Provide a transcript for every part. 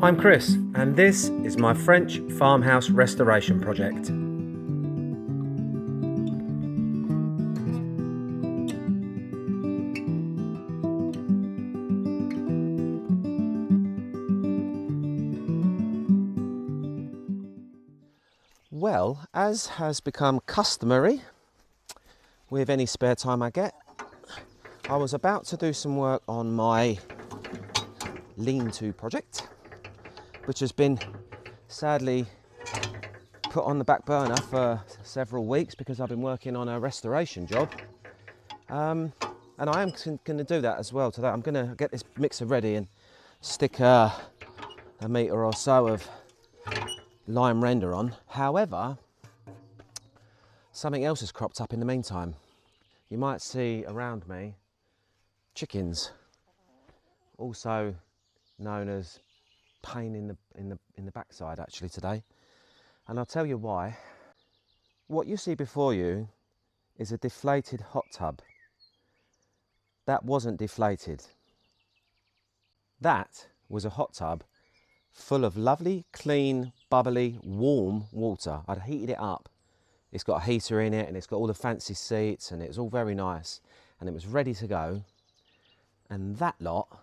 I'm Chris, and this is my French farmhouse restoration project. Well, as has become customary with any spare time I get, I was about to do some work on my lean-to project, which has been sadly put on the back burner for several weeks because I've been working on a restoration job. And I am going to do that as well today. I'm going to get this mixer ready and stick a metre or so of lime render on. However, something else has cropped up in the meantime. You might see around me chickens, also known as pain in the backside actually today, and I'll tell you why. What you see before you is a deflated hot tub. That wasn't deflated. That was a hot tub full of lovely, clean, bubbly, warm water. I'd heated it up. It's got a heater in it and it's got all the fancy seats and it's all very nice and it was ready to go, and that lot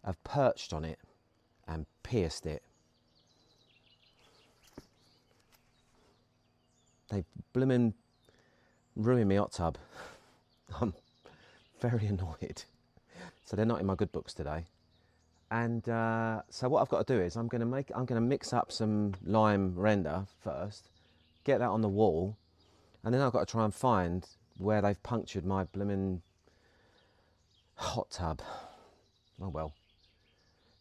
have perched on it and pierced it. They blooming ruined my hot tub. I'm very annoyed. So they're not in my good books today. And so what I've got to do is I'm going to mix up some lime render first, get that on the wall, and then I've got to try and find where they've punctured my blooming hot tub. Oh well,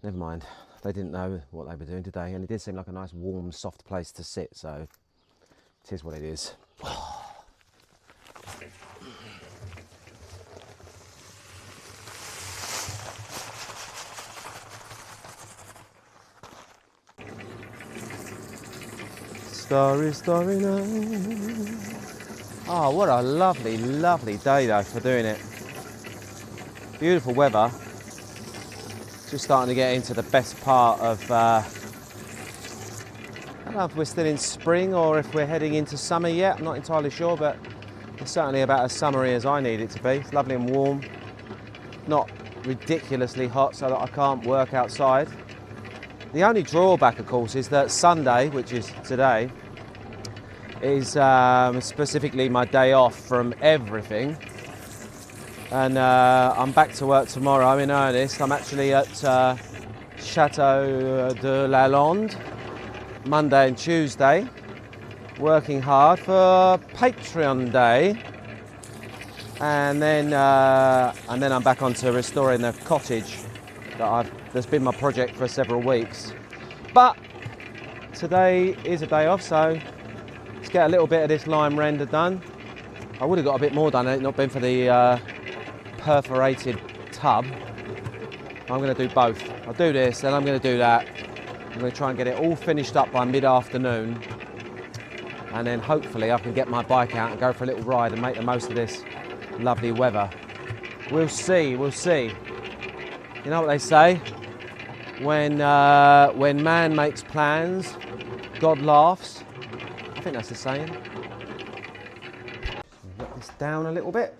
never mind. They didn't know what they were doing today, and it did seem like a nice, warm, soft place to sit, so it is what it is. Starry, starry night. Oh, what a lovely, lovely day though for doing it. Beautiful weather. Just starting to get into the best part of, I don't know if we're still in spring or if we're heading into summer yet. I'm not entirely sure, but it's certainly about as summery as I need it to be. It's lovely and warm, not ridiculously hot so that I can't work outside. The only drawback, of course, is that Sunday, which is today, is specifically my day off from everything. And I'm back to work tomorrow in earnest. I'm actually at Château de la Lande, Monday and Tuesday, working hard for Patreon Day. And then I'm back onto restoring the cottage that's been my project for several weeks. But today is a day off, so let's get a little bit of this lime render done. I would have got a bit more done had it not been for the perforated tub. I'm going to do both. I'll do this, then I'm going to do that. I'm going to try and get it all finished up by mid-afternoon, and then hopefully I can get my bike out and go for a little ride and make the most of this lovely weather. We'll see, we'll see. You know what they say? When man makes plans, God laughs. I think that's the saying. Let this down a little bit.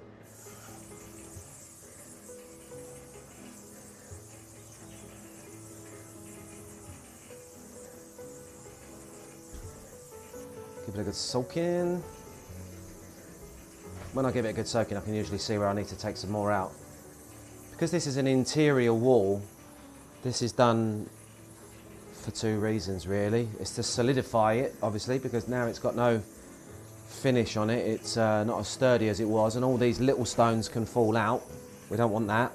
Give it a good soak in. When I give it a good soak in, I can usually see where I need to take some more out. Because this is an interior wall, this is done for two reasons really. It's to solidify it, obviously, because now it's got no finish on it. It's not as sturdy as it was, and all these little stones can fall out. We don't want that.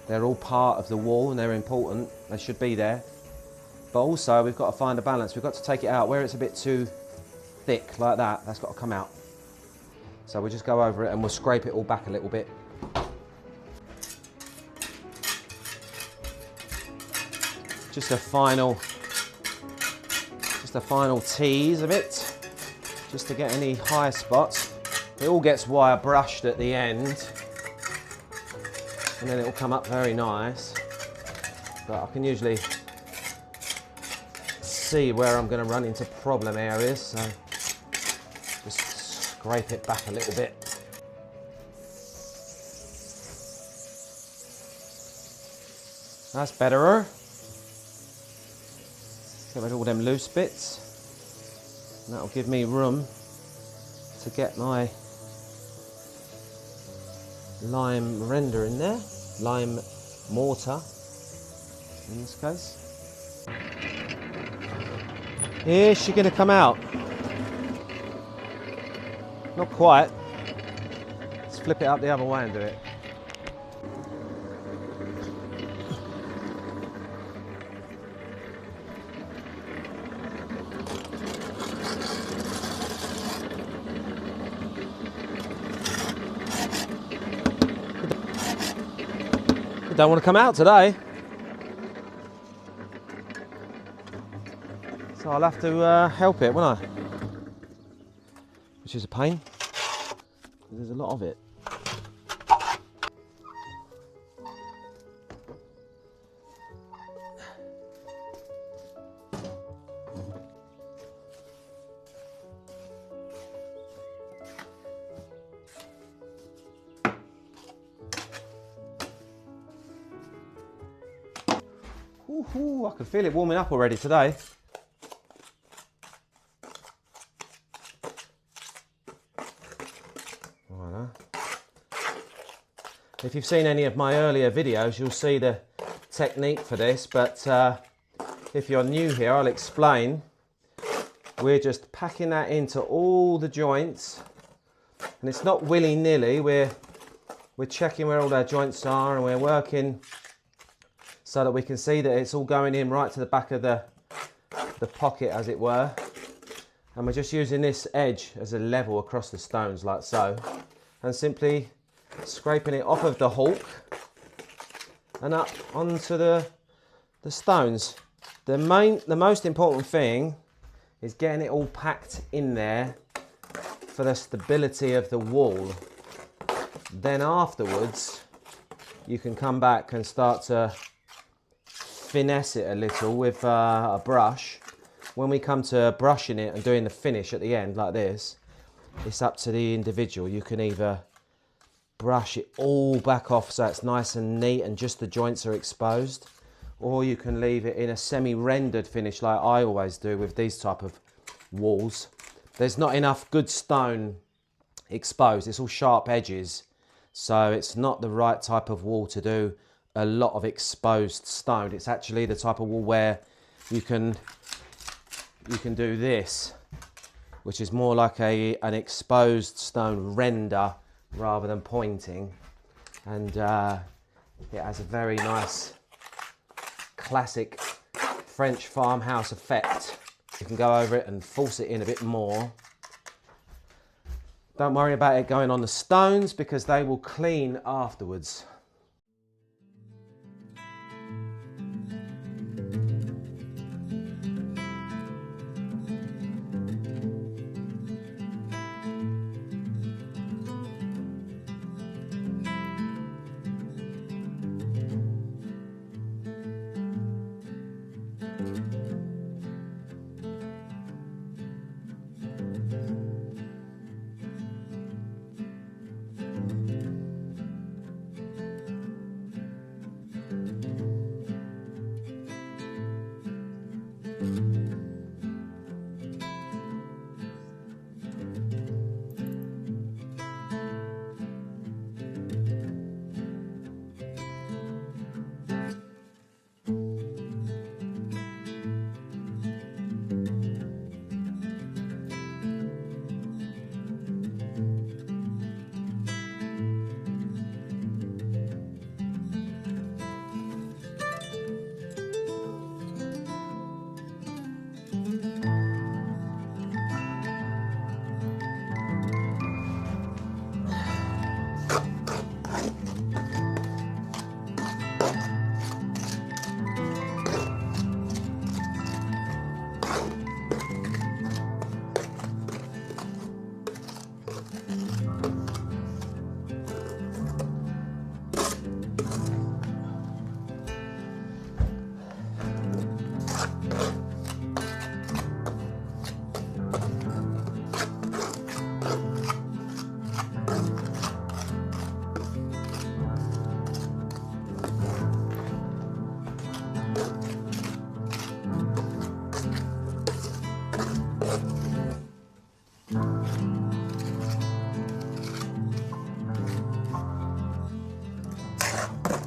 They're all part of the wall and they're important. They should be there. But also we've got to find a balance. We've got to take it out where it's a bit too thick like that. That's got to come out. So we'll just go over it and we'll scrape it all back a little bit. Just a final tease of it, just to get any high spots. It all gets wire brushed at the end, and then it will come up very nice. But I can usually see where I'm going to run into problem areas, so just scrape it back a little bit. That's better. Get rid of all them loose bits. And that'll give me room to get my lime render in there. Lime mortar, in this case. Is she going to come out? Not quite. Let's flip it up the other way and do it. Don't want to come out today, so I'll have to help it, won't I? Which is a pain. There's a lot of it. Ooh, I can feel it warming up already today. Voilà. If you've seen any of my earlier videos, you'll see the technique for this, but if you're new here, I'll explain. We're just packing that into all the joints, and it's not willy-nilly. We're checking where all our joints are, and we're working so that we can see that it's all going in right to the back of the pocket, as it were. And we're just using this edge as a level across the stones, like so, and simply scraping it off of the hulk and up onto the stones. The most important thing is getting it all packed in there for the stability of the wall. Then afterwards, you can come back and start to finesse it a little with a brush. When we come to brushing it and doing the finish at the end like this, it's up to the individual. You can either brush it all back off so it's nice and neat and just the joints are exposed, or you can leave it in a semi-rendered finish like I always do with these type of walls. There's not enough good stone exposed, it's all sharp edges, so it's not the right type of wall to do a lot of exposed stone. It's actually the type of wall where you can do this, which is more like an exposed stone render rather than pointing, and it has a very nice classic French farmhouse effect. You can go over it and force it in a bit more. Don't worry about it going on the stones because they will clean afterwards.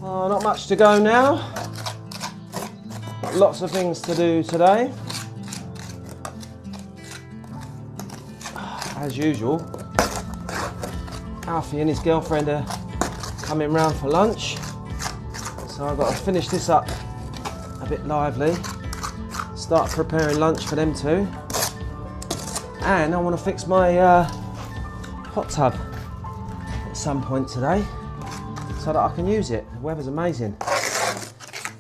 Oh, not much to go now. Got lots of things to do today. As usual, Alfie and his girlfriend are coming round for lunch. So I've got to finish this up a bit lively. Start preparing lunch for them too. And I want to fix my hot tub at some point today so that I can use it. The weather's amazing.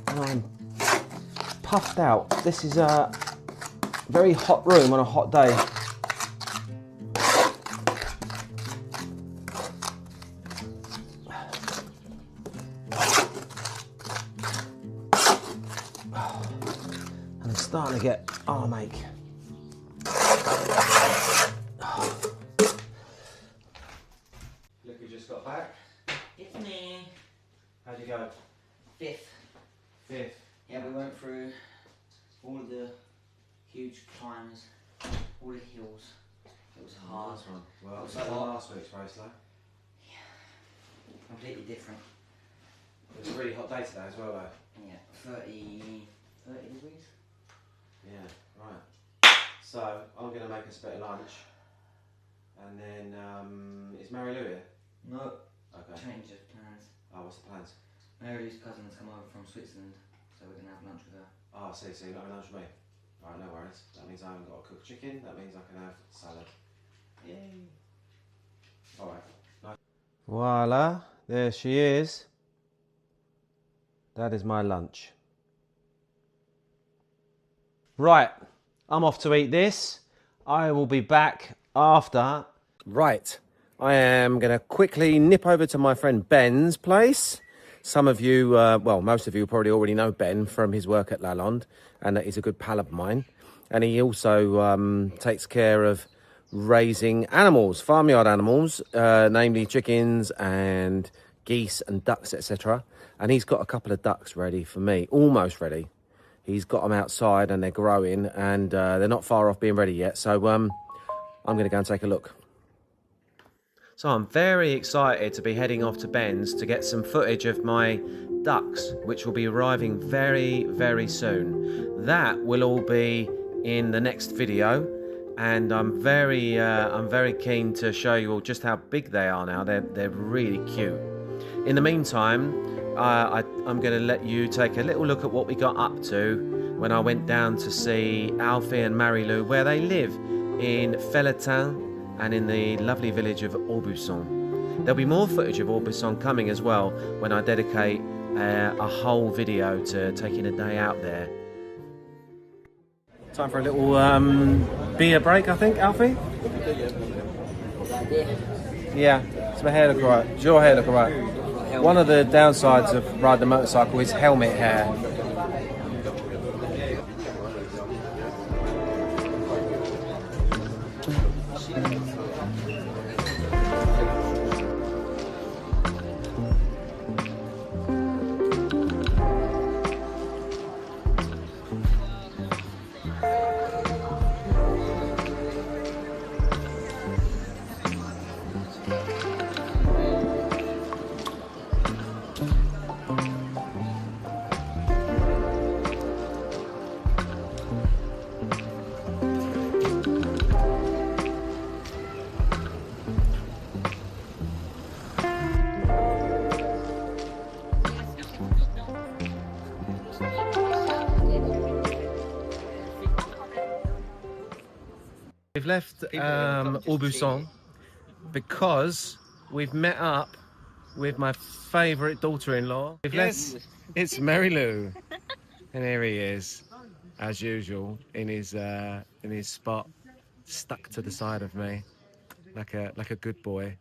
And I'm puffed out. This is a very hot room on a hot day. And I'm starting to get arm ache. Look who just got back. It's me. How'd you go? Fifth. Fifth. Yeah, we went through all of the huge climbs, all the hills. It was hard. Nice one. Well, it was like like last week's race though. Yeah. Completely different. It was a really hot day today as well though. Yeah. 30 degrees. Yeah, right. So, I'm going to make us a bit of lunch. And then, is Mary Lou here? No. Okay. Change of plans. Oh, what's the plans? Mary Lou's cousin's come over from Switzerland, so we're going to have lunch with her. Oh, so you're not having lunch with me? Alright, no worries. That means I haven't got to cook chicken. That means I can have salad. Yay. Alright. Nice. Voila, there she is. That is my lunch. Right, I'm off to eat this. I will be back after. Right, I am going to quickly nip over to my friend Ben's place. Some of you, well, most of you probably already know Ben from his work at Lalonde, and that he's a good pal of mine. And he also takes care of raising animals, farmyard animals, namely chickens and geese and ducks, etc. And he's got a couple of ducks ready for me, almost ready. He's got them outside and they're growing and they're not far off being ready yet. So I'm going to go and take a look. So I'm very excited to be heading off to Ben's to get some footage of my ducks, which will be arriving very, very soon. That will all be in the next video. And I'm very keen to show you all just how big they are now. They're really cute. In the meantime, I'm going to let you take a little look at what we got up to when I went down to see Alfie and Mary Lou, where they live in Felletin and in the lovely village of Aubusson. There'll be more footage of Aubusson coming as well when I dedicate a whole video to taking a day out there. Time for a little beer break, I think, Alfie? Yeah, does my hair look alright? Does your hair look alright? One of the downsides of riding a motorcycle is helmet hair. We've left Aubusson because we've met up with my favourite daughter-in-law. Yes, it's Mary Lou, and here he is, as usual, in his spot, stuck to the side of me, like a good boy.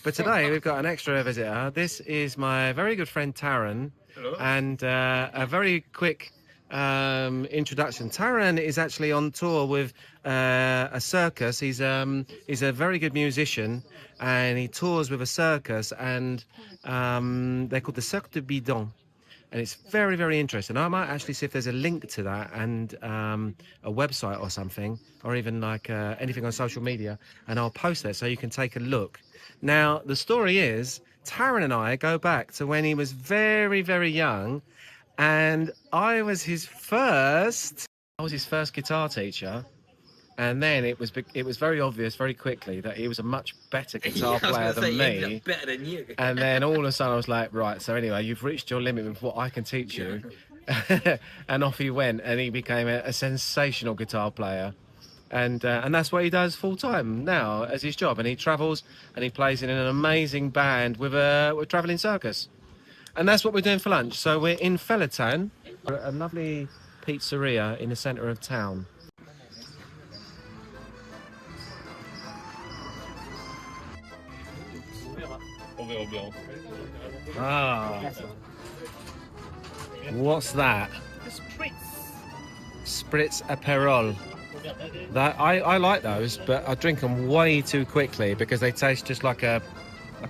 But today we've got an extra visitor. This is my very good friend Taran. Hello. And a very quick introduction. Taran is actually on tour with a circus. He's a very good musician, and he tours with a circus, and they're called the Cirque du Bidon. And it's very, very interesting. I might actually see if there's a link to that and a website or something, or even like anything on social media, and I'll post that so you can take a look. Now, the story is Taryn and I go back to when he was very, very young, and I was his first guitar teacher. And then it was very obvious very quickly that he was a much better guitar player than me. Better than you. And then all of a sudden I was like, right, so anyway, you've reached your limit with what I can teach you. And off he went, and he became a sensational guitar player. And that's what he does full time now as his job. And he travels and he plays in an amazing band with a travelling circus. And that's what we're doing for lunch. So we're in Felletin, a lovely pizzeria in the centre of town. Ah, what's that? Spritz Aperol. That I like those, but I drink them way too quickly because they taste just like a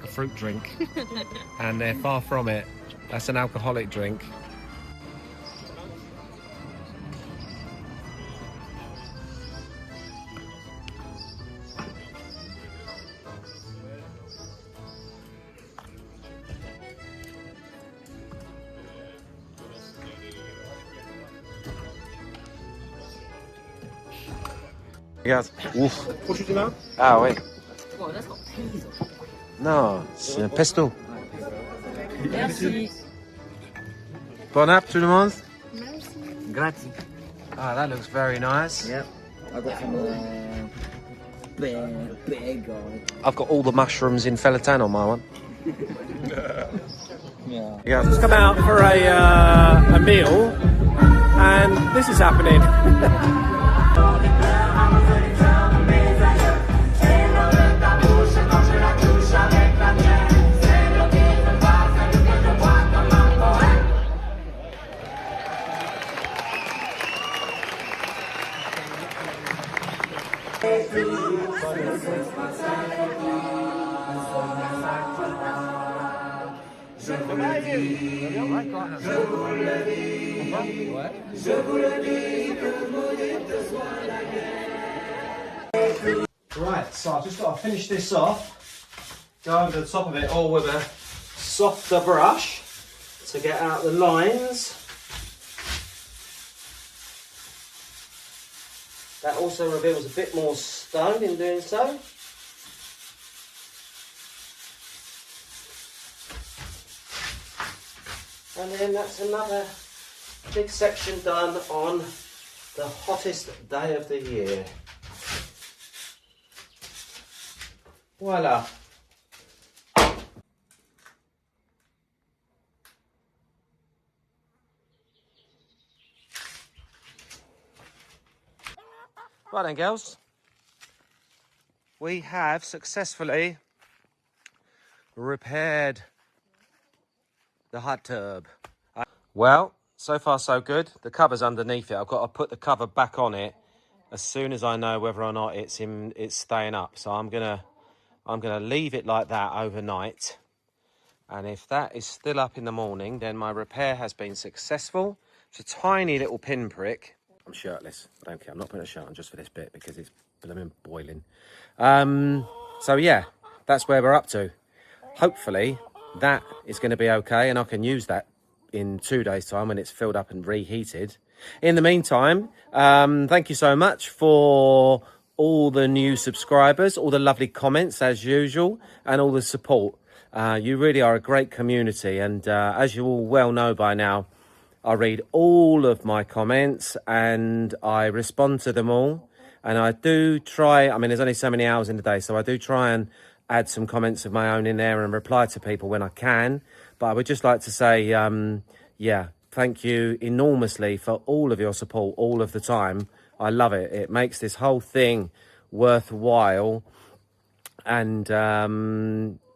fruit drink, and they're far from it. That's an alcoholic drink. Regarde. Ouf. Ah ouais. Oh, that's not peas. Non, c'est un pesto. Merci. Bon app tout le monde. Merci. Grazie. Ah, that looks very nice. Yep. I've got some big I've got all the mushrooms in Felletin on my one. Yeah. Yeah. Just come out for a meal, and this is happening. Right, so I've just got to finish this off, go over the top of it all with a softer brush to get out the lines. That also reveals a bit more stone in doing so. And then that's another big section done on the hottest day of the year. Voila. Right then, girls. We have successfully repaired the hot tub. Well, so far so good. The cover's underneath it. I've got to put the cover back on it as soon as I know whether or not it's staying up. So I'm gonna leave it like that overnight. And if that is still up in the morning, then my repair has been successful. It's a tiny little pinprick. I'm shirtless. I don't care. I'm not putting a shirt on just for this bit because it's blooming boiling. So yeah, that's where we're up to. Hopefully that is going to be okay, and I can use that in 2 days' time when it's filled up and reheated. In the meantime, thank you so much for all the new subscribers, all the lovely comments as usual, and all the support. You really are a great community, and as you all well know by now, I read all of my comments and I respond to them all. And I do try, I mean, there's only so many hours in the day, so I do try and add some comments of my own in there and reply to people when I can. But I would just like to say, yeah, thank you enormously for all of your support all of the time. I love it. It makes this whole thing worthwhile. And,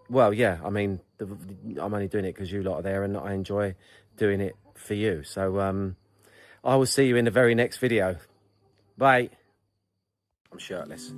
well, yeah, I mean, I'm only doing it because you lot are there and I enjoy doing it for you. So I will see you in the very next video. Bye. I'm shirtless.